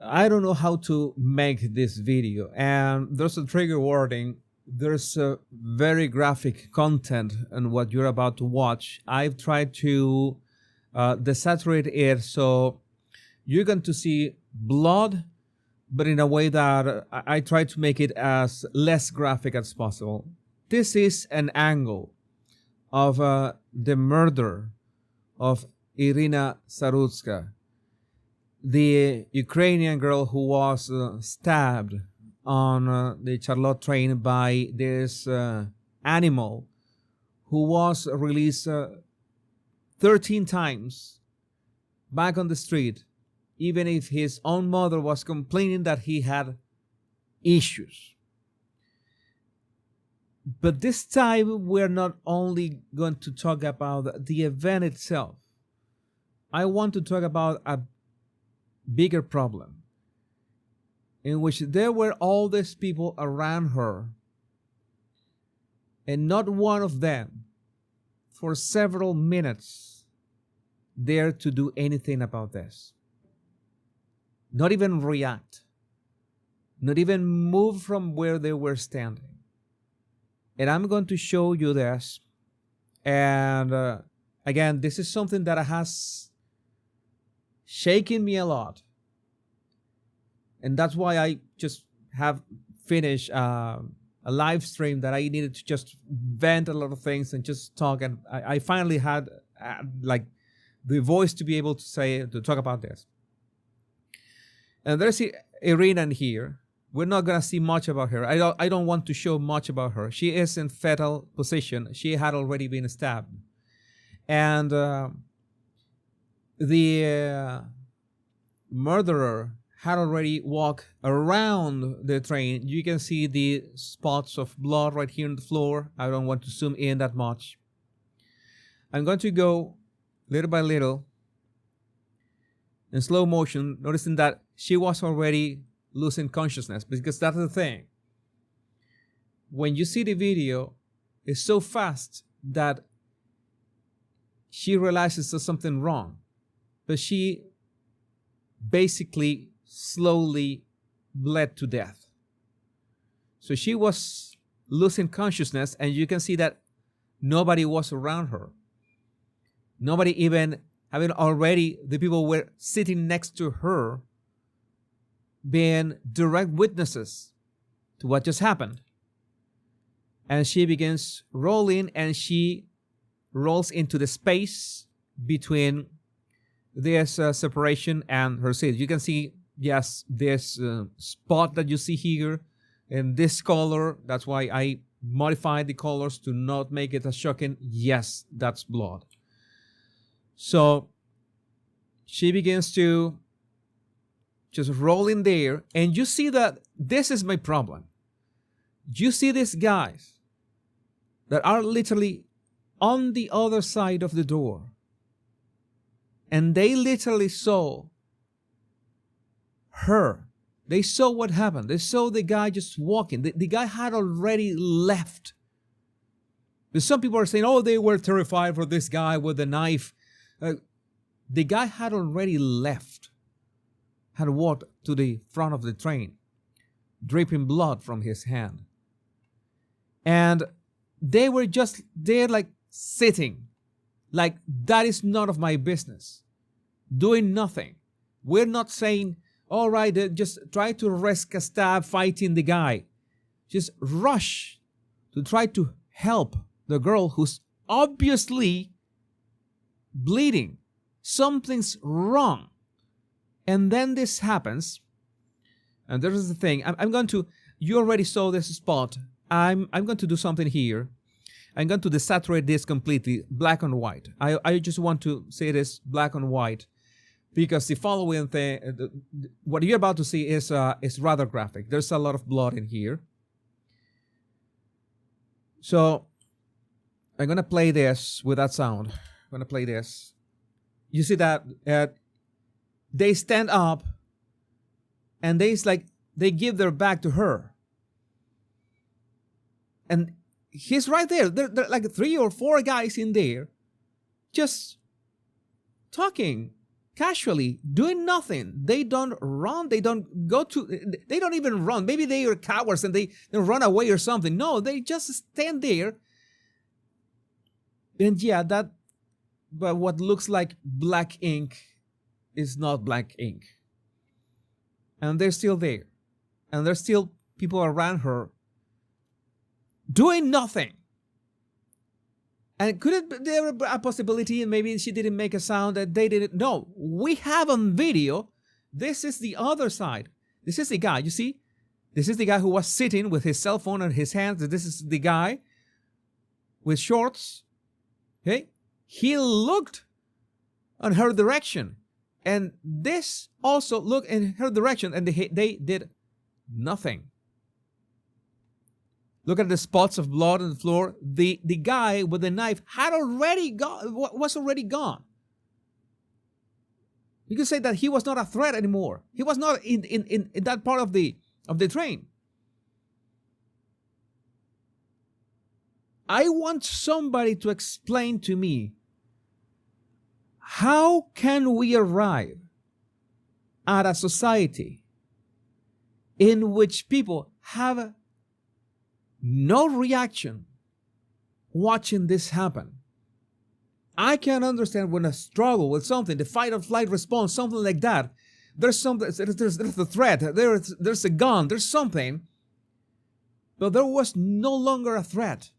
I don't know how to make this video, and there's a trigger warning. There's a very graphic content in what you're about to watch. I've tried to desaturate it so you're going to see blood, but in a way that I try to make it as less graphic as possible. This is an angle of the murder of Irina Sarutska, the Ukrainian girl who was stabbed on the Charlotte train by this animal who was released 13 times back on the street, even if his own mother was complaining that he had issues. But this time, we're not only going to talk about the event itself. I want to talk about a bigger problem in which there were all these people around her, and not one of them for several minutes dared to do anything about this. Not even react. Not even move from where they were standing. And I'm going to show you this. And again, this is something that has shaken me a lot. And that's why I just have finished a live stream that I needed to just vent a lot of things and just talk. And I finally had like the voice to be able to talk about this. And there's Irina in here. We're not going to see much about her. I don't want to show much about her. She is in fetal position. She had already been stabbed. And the murderer had already walked around the train. You can see the spots of blood right here on the floor. I don't want to zoom in that much. I'm going to go little by little in slow motion, noticing that she was already losing consciousness, because that's the thing. When you see the video, it's so fast that she realizes there's something wrong, but she basically slowly bled to death. So she was losing consciousness, and you can see that nobody was around her. Nobody even, having already, the people were sitting next to her, being direct witnesses to what just happened. And she begins rolling, and she rolls into the space between this separation and her seat. You can see, yes, this spot that you see here in this color. That's why I modified the colors to not make it as shocking. Yes, that's blood. So she begins to just roll in there, and you see that this is my problem. You see these guys that are literally on the other side of the door, and they literally saw her. They saw what happened. They saw the guy just walking. The guy had already left. But some people are saying, oh, they were terrified for this guy with the knife. The guy had already left. Had walked to the front of the train, dripping blood from his hand. And they were just there, like sitting, like that is none of my business, doing nothing. We're not saying, all right, just try to risk a stab fighting the guy. Just rush to try to help the girl who's obviously bleeding. Something's wrong. And then this happens, and this is the thing. I'm going to, you already saw this spot. I'm going to do something here. I'm going to desaturate this completely, black and white. I just want to say this black and white, because the following thing, what you're about to see is rather graphic. There's a lot of blood in here. So I'm going to play this with that sound. I'm going to play this. You see that they stand up, and they give their back to her. And he's right there. There are like 3 or 4 guys in there just talking, casually doing nothing. They don't run. They don't go to, they don't even run. Maybe they are cowards and they run away or something. No, they just stand there. And yeah, but what looks like black ink is not black ink. And they're still there. And there's still people around her doing nothing. And could it there a possibility, and maybe she didn't make a sound, that they didn't? No, we have on video. This is the other side. This is the guy, you see? This is the guy who was sitting with his cell phone in his hands. This is the guy with shorts. Okay? He looked on her direction. And this also looked in her direction, and they did nothing. Look at the spots of blood on the floor. The guy with the knife was already gone. You could say that he was not a threat anymore. He was not in that part of the train. I want somebody to explain to me, how can we arrive at a society in which people have no reaction watching this happen? I can understand when a struggle with something, the fight or flight response, something like that, there's a threat, there's a gun, there's something, but there was no longer a threat.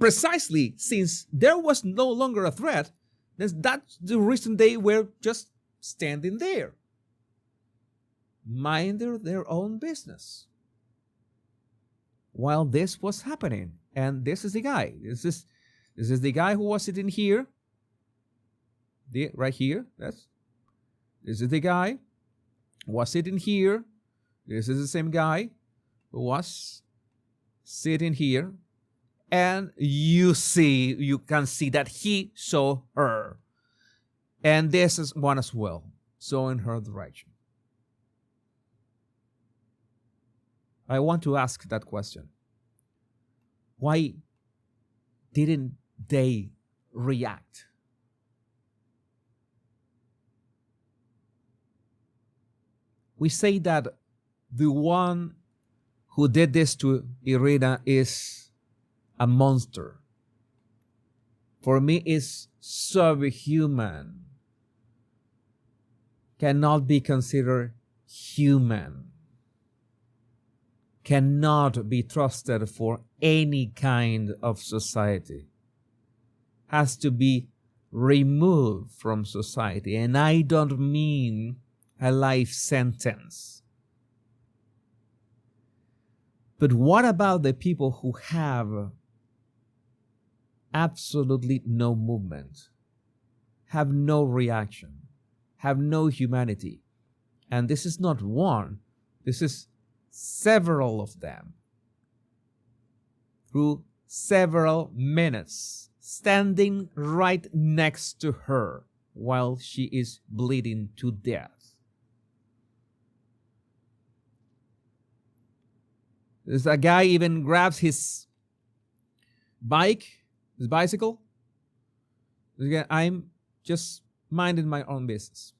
Precisely since there was no longer a threat, that's the reason they were just standing there, minding their own business while this was happening. And this is the guy. This is the guy who was sitting here. Right here. This is the guy who was sitting here. This is the same guy who was sitting here. And you can see that he saw her. And this is one as well, saw in her direction. I want to ask that question. Why didn't they react? We say that the one who did this to Irina is a monster. For me, is subhuman. Cannot be considered human. Cannot be trusted for any kind of society. Has to be removed from society. And I don't mean a life sentence. But what about the people who have absolutely no movement, have no reaction, have no humanity? And this is not one, this is several of them. Through several minutes, standing right next to her while she is bleeding to death. There's a guy even grabs his bicycle. Again, I'm just minding my own business.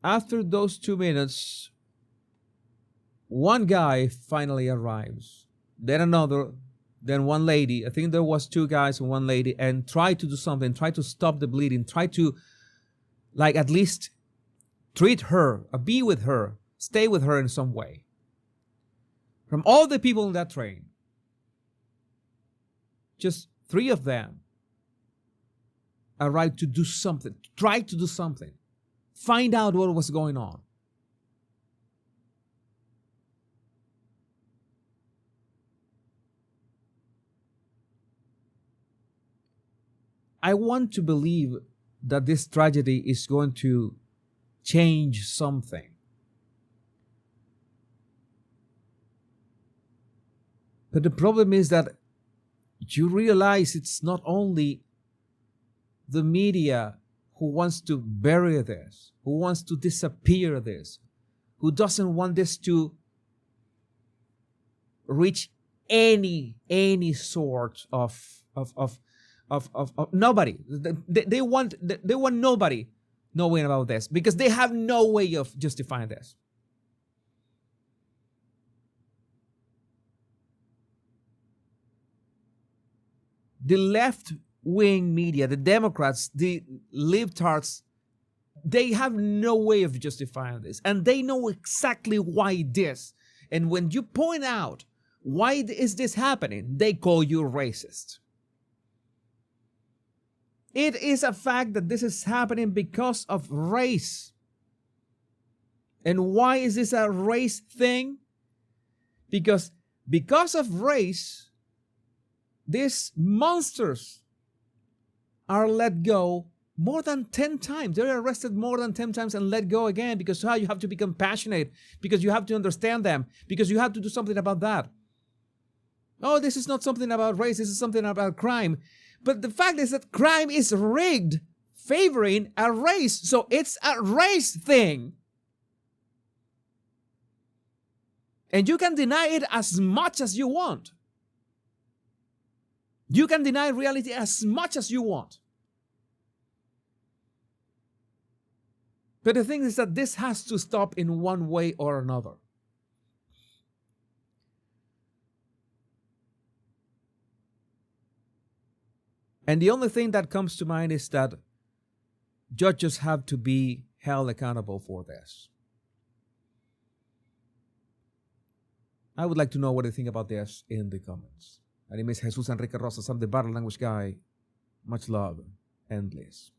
After those 2 minutes, one guy finally arrives, then another, then one lady. I think there was 2 guys and 1 lady, and tried to do something, tried to stop the bleeding, tried to at least treat her, be with her, stay with her in some way. From all the people in that train, just 3 of them arrived to do something, tried to do something, find out what was going on. I want to believe that this tragedy is going to change something. But the problem is that you realize it's not only the media who wants to bury this, who wants to disappear this, who doesn't want this to reach any sort of nobody. They want nobody knowing about this because they have no way of justifying this. The left-wing media, the Democrats, the libtards, they have no way of justifying this. And they know exactly why this. And when you point out why is this happening, they call you racist. It is a fact that this is happening because of race. And why is this a race thing? Because of race, these monsters are let go more than 10 times. They're arrested more than 10 times and let go again because you have to be compassionate, because you have to understand them, because you have to do something about that. Oh, this is not something about race, this is something about crime. But the fact is that crime is rigged, favoring a race. So it's a race thing. And you can deny it as much as you want. You can deny reality as much as you want. But the thing is that this has to stop in one way or another. And the only thing that comes to mind is that judges have to be held accountable for this. I would like to know what you think about this in the comments. My name is Jesus Enrique Rosas. I'm the Battle Language Guy. Much love and bliss.